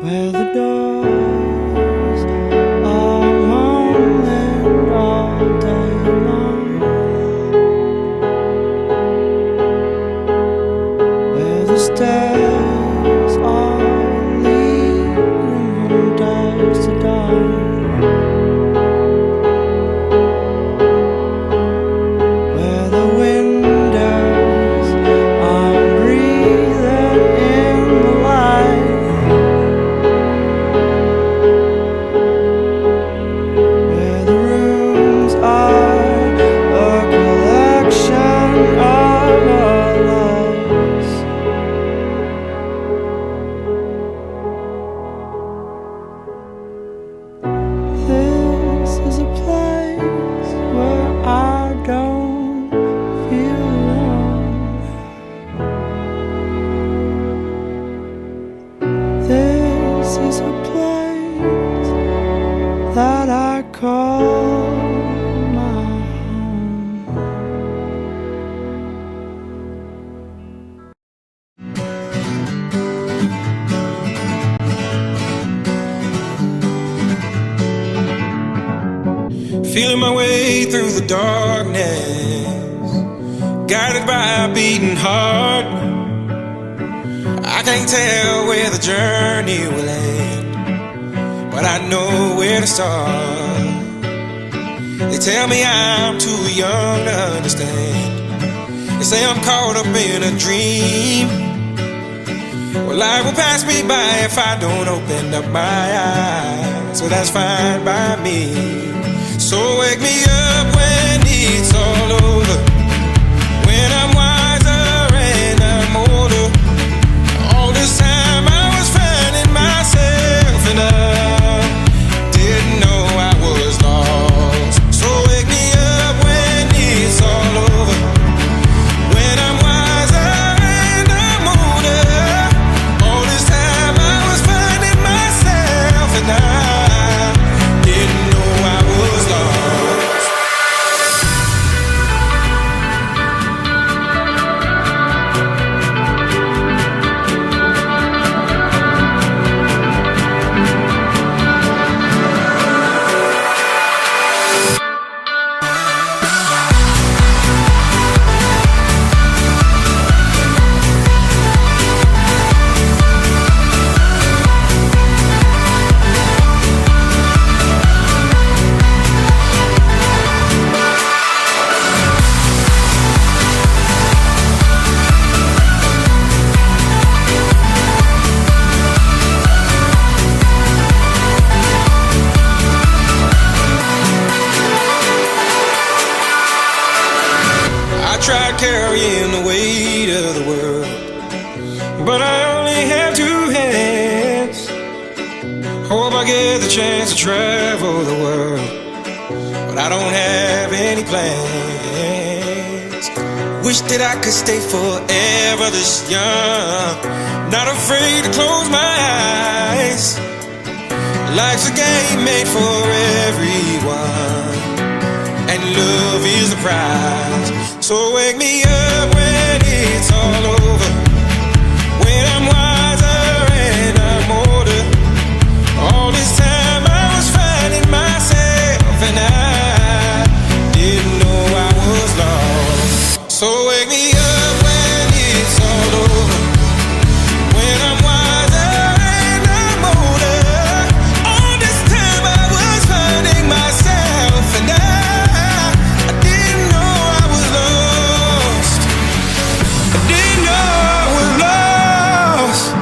where the doors are moaning all day long, where the stairs are leading from dusk to dawn, where the windows are breathing in the light, where the rooms are a collection of our lives. This is a place where I don't feel alone. This is a place that I call my home. Feeling my way through the darkness, guided by a beating heart. I can't tell where the journey will end, but I know where to start. They tell me I'm too young to understand. They say I'm caught up in a dream. Well, life will pass me by if I don't open up my eyes. So that's fine by me. So wake me up when it's all over, when I'm wiser and I'm older. All this time I was finding myself and I didn't know I was lost. So wake me up when it's all over, when I'm wiser and I'm older. All this time I was finding myself and I didn't know I was lost. I tried carrying the weight of the world, but I only have two hands. Hope I get the chance to travel the world, but I don't have any plans. Wish that I could stay forever this young, not afraid to close my eyes. Life's a game made for everyone, and love is the prize. So wake me up when it's all over, when I'm wiser and I'm older. All this time I was finding myself and I didn't know I was lost. So wake me up when it's all over, when I'm wiser and I'm older. All this time I was finding myself and I didn't know I was lost. I didn't know I was lost.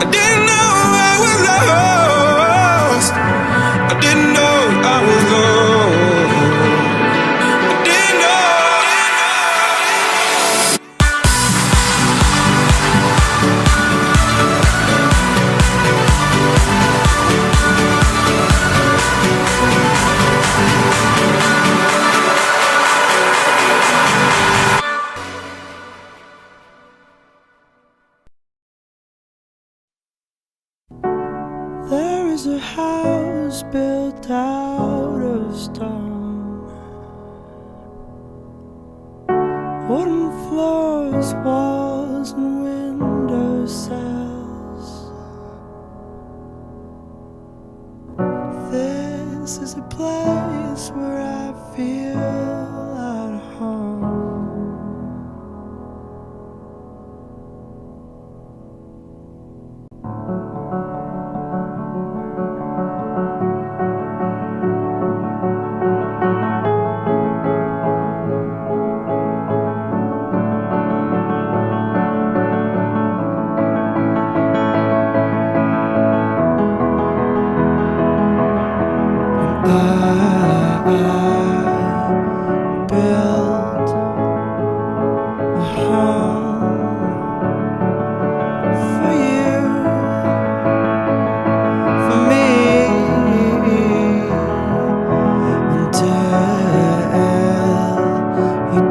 I didn't know I was lost. I didn't know I was lost. I didn't know. There is a house built out of stone, wooden floors, walls and window sills. place where I feel at home. I built a home for you, for me, until you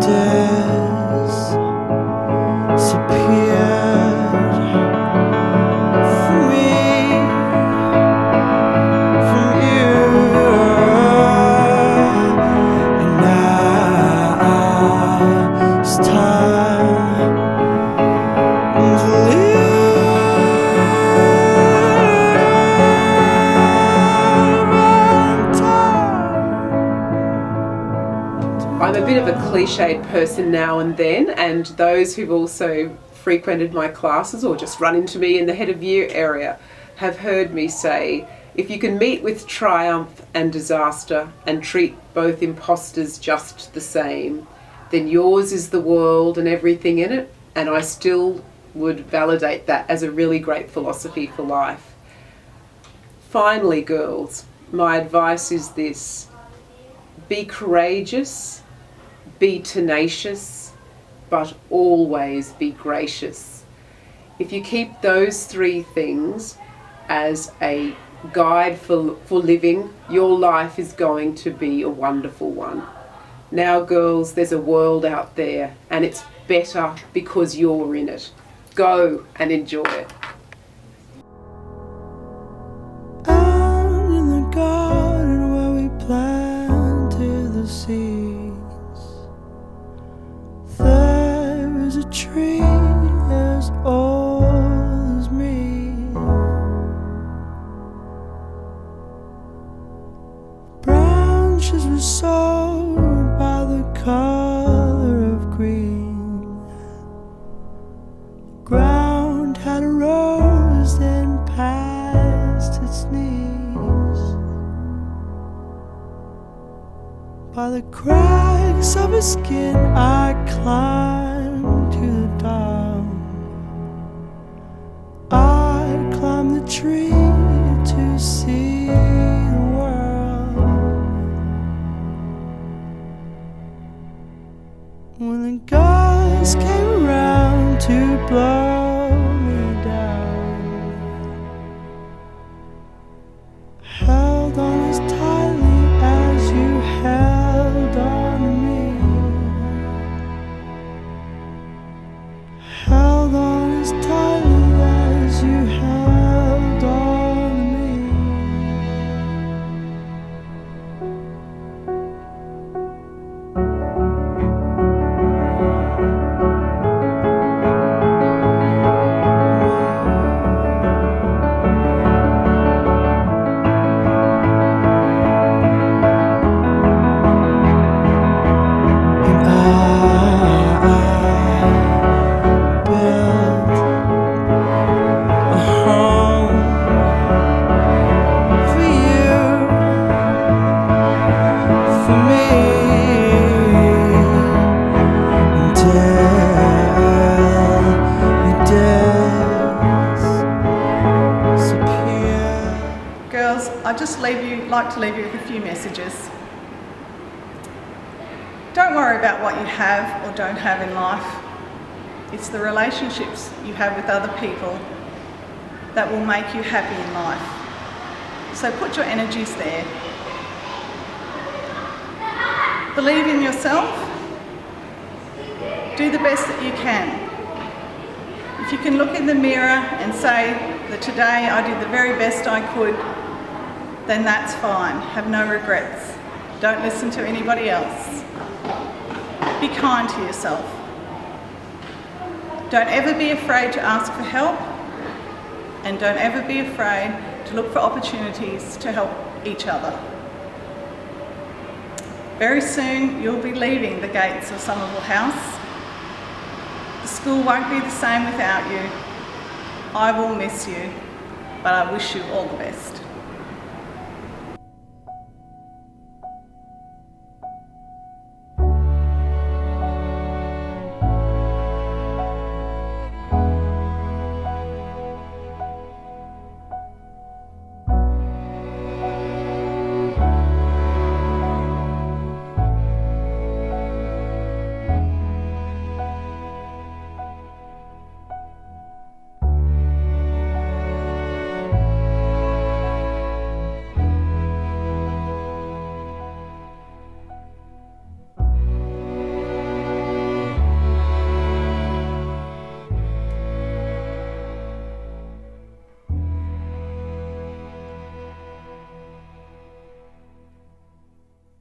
disappeared from me, from you. And now it's time to I'm a bit of a cliched person now and then, and those who've also frequented my classes or just run into me in the head of year area have heard me say, if you can meet with triumph and disaster and treat both imposters just the same, then yours is the world and everything in it, and I still would validate that as a really great philosophy for life. Finally, girls, my advice is this: be courageous, be tenacious, but always be gracious. If you keep those three things as a guide for living, your life is going to be a wonderful one. Now, girls, there's a world out there, and it's better because you're in it. Go and enjoy it. out in the garden where we planted the seeds. There is a tree as old as me. Branches were sown by the color of green. Ground had a rose then past its knees. By the cracks of his skin I climbed to the top. I climbed the tree to see the world. When the guys came around to blow me down, held on as tightly as you held on to me. Held on as tightly as you held on to me. Girls, I'd just like to leave you with a few messages. Don't worry about what you have or don't have in life. It's the relationships you have with other people that will make you happy in life. So put your energies there. Believe in yourself. Do the best that you can. If you can look in the mirror and say that today I did the very best I could, then that's fine. Have no regrets. Don't listen to anybody else. Be kind to yourself. Don't ever be afraid to ask for help, and don't ever be afraid to look for opportunities to help each other. Very soon you'll be leaving the gates of Somerville House. The school won't be the same without you. I will miss you, but I wish you all the best.